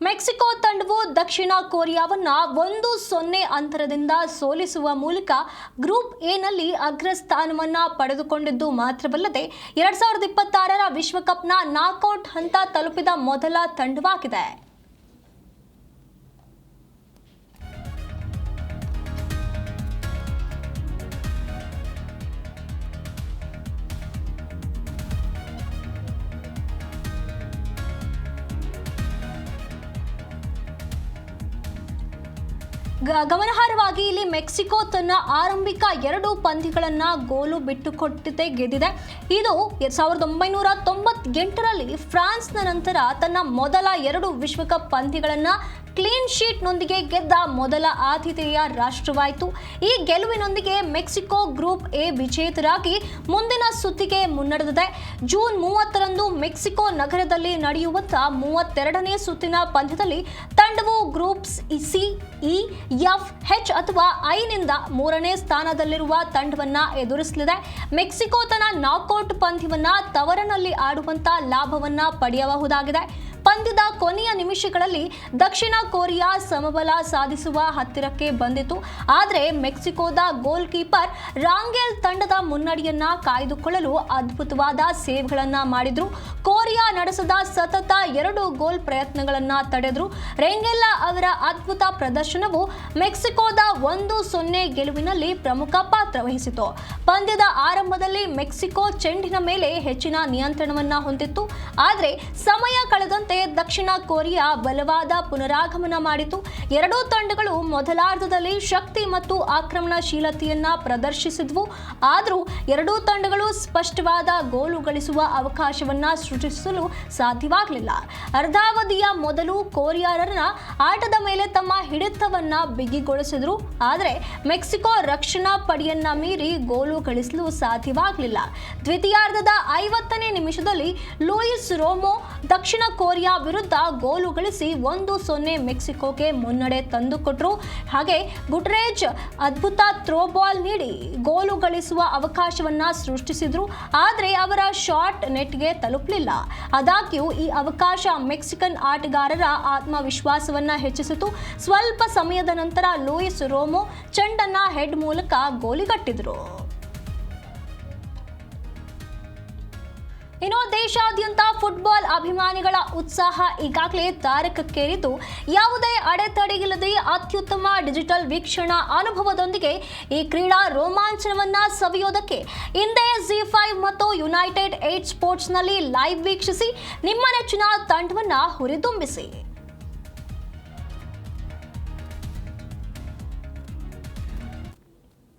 Mexico ತಂಡವು ದಕ್ಷಿಣ ಕೊರಿಯಾವನ್ನ 1-0 ಅಂತರದಿಂದ ಸೋಲಿಸುವ ಮೂಲಕ ಗ್ರೂಪ್ ಎನಲ್ಲಿ ಅಗ್ರಸ್ಥಾನವನ್ನ ಪಡೆದುಕೊಂಡಿದ್ದು ಮಾತ್ರವಲ್ಲದೆ 2026ರ ವಿಶ್ವಕಪ್ನ ನಾಕ್ಔಟ್ ಹಂತ ತಲುಪಿದ ಮೊದಲ ತಂಡವಾಗಿದೆ. ಗಮನಾರ್ಹವಾಗಿ ಇಲ್ಲಿ ಮೆಕ್ಸಿಕೋ ತನ್ನ ಆರಂಭಿಕ 2 ಪಂದ್ಯಗಳನ್ನು ಗೋಲು ಬಿಟ್ಟುಕೊಟ್ಟೇ ಗೆದ್ದಿದೆ. ಇದು 1998ರಲ್ಲಿ ಫ್ರಾನ್ಸ್ನ ನಂತರ ತನ್ನ ಮೊದಲ 2 ವಿಶ್ವಕಪ್ ಪಂದ್ಯಗಳನ್ನು ಕ್ಲೀನ್ ಶೀಟ್ನೊಂದಿಗೆ ಗೆದ್ದ ಮೊದಲ ಆತಿಥೇಯ ರಾಷ್ಟ್ರವಾಯಿತು. ಈ ಗೆಲುವಿನೊಂದಿಗೆ ಮೆಕ್ಸಿಕೋ ಗ್ರೂಪ್ ಎ ವಿಜೇತರಾಗಿ ಮುಂದಿನ ಸುತ್ತಿಗೆ ಮುನ್ನಡೆದಿದೆ. ಜೂನ್ 30ರಂದು ಮೆಕ್ಸಿಕೋ ನಗರದಲ್ಲಿ ನಡೆಯುವಂತಹ 32ನೇ ಸುತ್ತಿನ ಪಂದ್ಯದಲ್ಲಿ ತಂಡವು group C, E, F, H ಅಥವಾ ಐನಿಂದ 3ನೇ ಸ್ಥಾನದಲ್ಲಿರುವ ತಂಡವನ್ನ ಎದುರಿಸಲಿದೆ. ಮೆಕ್ಸಿಕೋ ತನ್ನ ನಾಕ್ಔಟ್ ಪಂದ್ಯವನ್ನ ತವರಿನಲ್ಲಿ ಆಡುವಂತ ಲಾಭವನ್ನ ಪಡೆಯಬಹುದಾಗಿದೆ. ಪಂದ್ಯದ ಕೊನೆಯ ನಿಮಿಷಗಳಲ್ಲಿ ದಕ್ಷಿಣ ಕೊರಿಯಾ ಸಮಬಲ ಸಾಧಿಸುವ ಹತ್ತಿರಕ್ಕೆ ಬಂದಿತು. ಆದರೆ ಮೆಕ್ಸಿಕೋದ ಗೋಲ್ ಕೀಪರ್ ರಾಂಗೆಲ್ ತಂಡದ ಮುನ್ನಡೆಯನ್ನ ಕಾಯ್ದುಕೊಳ್ಳಲು ಅದ್ಭುತವಾದ ಸೇವ್ಗಳನ್ನ ಮಾಡಿದ್ರು. ಕೊರಿಯಾ ನಡೆಸಿದ ಸತತ 2 ಗೋಲ್ ಪ್ರಯತ್ನಗಳನ್ನ ತಡೆದ್ರು. ರೆಂಗೆಲ್ಲ ಅವರ ಅದ್ಭುತ ಪ್ರದರ್ಶನವು ಮೆಕ್ಸಿಕೋದ 1-0 ಗೆಲುವಿನಲ್ಲಿ ಪ್ರಮುಖ ಪಾತ್ರ ವಹಿಸಿತು. ಪಂದ್ಯದ ಆರಂಭದಲ್ಲಿ ಮೆಕ್ಸಿಕೋ ಚೆಂಡಿನ ಮೇಲೆ ಹೆಚ್ಚಿನ ನಿಯಂತ್ರಣವನ್ನ ಹೊಂದಿತ್ತು. ಆದರೆ ಸಮಯ ಕಳೆದಂತೆ ದಕ್ಷಿಣ ಕೊರಿಯಾ ಬಲವಾದ ಪುನರಾಗಮನ ಮಾಡಿತು. ಎರಡೂ ತಂಡಗಳು ಮೊದಲಾರ್ಧದಲ್ಲಿ ಶಕ್ತಿ ಮತ್ತು ಆಕ್ರಮಣಶೀಲತೆಯನ್ನ ಪ್ರದರ್ಶಿಸಿದ್ವು. ಆದರೂ ಎರಡೂ ತಂಡಗಳು ಸ್ಪಷ್ಟವಾದ ಗೋಲು ಗಳಿಸುವ ಅವಕಾಶವನ್ನ ಸೃಷ್ಟಿಸಲು ಸಾಧ್ಯವಾಗಲಿಲ್ಲ. ಅರ್ಧಾವಧಿಯ ಮೊದಲು ಕೊರಿಯಾರನ್ನ ಆಟದ ಮೇಲೆ ತಮ್ಮ ಹಿಡಿತವನ್ನ ಬಿಗಿಗೊಳಿಸಿದ್ರು. ಆದರೆ ಮೆಕ್ಸಿಕೋ ರಕ್ಷಣಾ ಪಡೆಯನ್ನ ಮೀರಿ ಗೋಲು ಗಳಿಸಲು ಸಾಧ್ಯವಾಗಲಿಲ್ಲ. ದ್ವಿತೀಯಾರ್ಧದ 50ನೇ ನಿಮಿಷದಲ್ಲಿ ಲೂಯಿಸ್ ರೋಮೋ ದಕ್ಷಿಣ ಕೊರಿಯಾ ವಿರುದ್ಧ ಗೋಲು ಗಳಿಸಿ 1-0 ಮೆಕ್ಸಿಕೋಗೆ ಮುನ್ನಡೆ ತಂದುಕೊಟ್ರು. ಹಾಗೆ ಗುಟ್ರೇಜ್ ಅದ್ಭುತ ಥ್ರೋ ಬಾಲ್ ನೀಡಿ ಗೋಲು ಗಳಿಸುವ ಅವಕಾಶವನ್ನ ಸೃಷ್ಟಿಸಿದ್ರು. ಆದರೆ ಅವರ ಶಾಟ್ ನೆಟ್ಗೆ ತಲುಪಲಿಲ್ಲ. ಆದಾಗ್ಯೂ ಈ ಅವಕಾಶ ಮೆಕ್ಸಿಕನ್ ಆಟಗಾರರ ಆತ್ಮವಿಶ್ವಾಸವನ್ನ ಹೆಚ್ಚಿಸಿತು. ಸ್ವಲ್ಪ ಸಮಯದ ನಂತರ ಲೂಯಿಸ್ ರೋಮೋ ಚೆಂಡನ್ನ ಹೆಡ್ ಮೂಲಕ ಗೋಲಿಗಟ್ಟಿದ್ರು. ಇನ್ನು ದೇಶಾದ್ಯಂತ ಫುಟ್ಬಾಲ್ ಅಭಿಮಾನಿಗಳ ಉತ್ಸಾಹ ಈಗಾಗಲೇ ತಾರಕಕ್ಕೇರಿದ್ದು, ಯಾವುದೇ ಅಡೆತಡೆಯಿಲ್ಲದೆ ಅತ್ಯುತ್ತಮ ಡಿಜಿಟಲ್ ವೀಕ್ಷಣಾ ಅನುಭವದೊಂದಿಗೆ ಈ ಕ್ರೀಡಾ ರೋಮಾಂಚನವನ್ನ ಸವಿಯೋದಕ್ಕೆ ಹಿಂದೆ ZEE5 ಮತ್ತು ಯುನೈಟೆಡ್ 8 ಸ್ಪೋರ್ಟ್ಸ್ನಲ್ಲಿ ಲೈವ್ ವೀಕ್ಷಿಸಿ ನಿಮ್ಮ ನೆಚ್ಚಿನ ತಂಡವನ್ನ ಹುರಿದುಂಬಿಸಿ.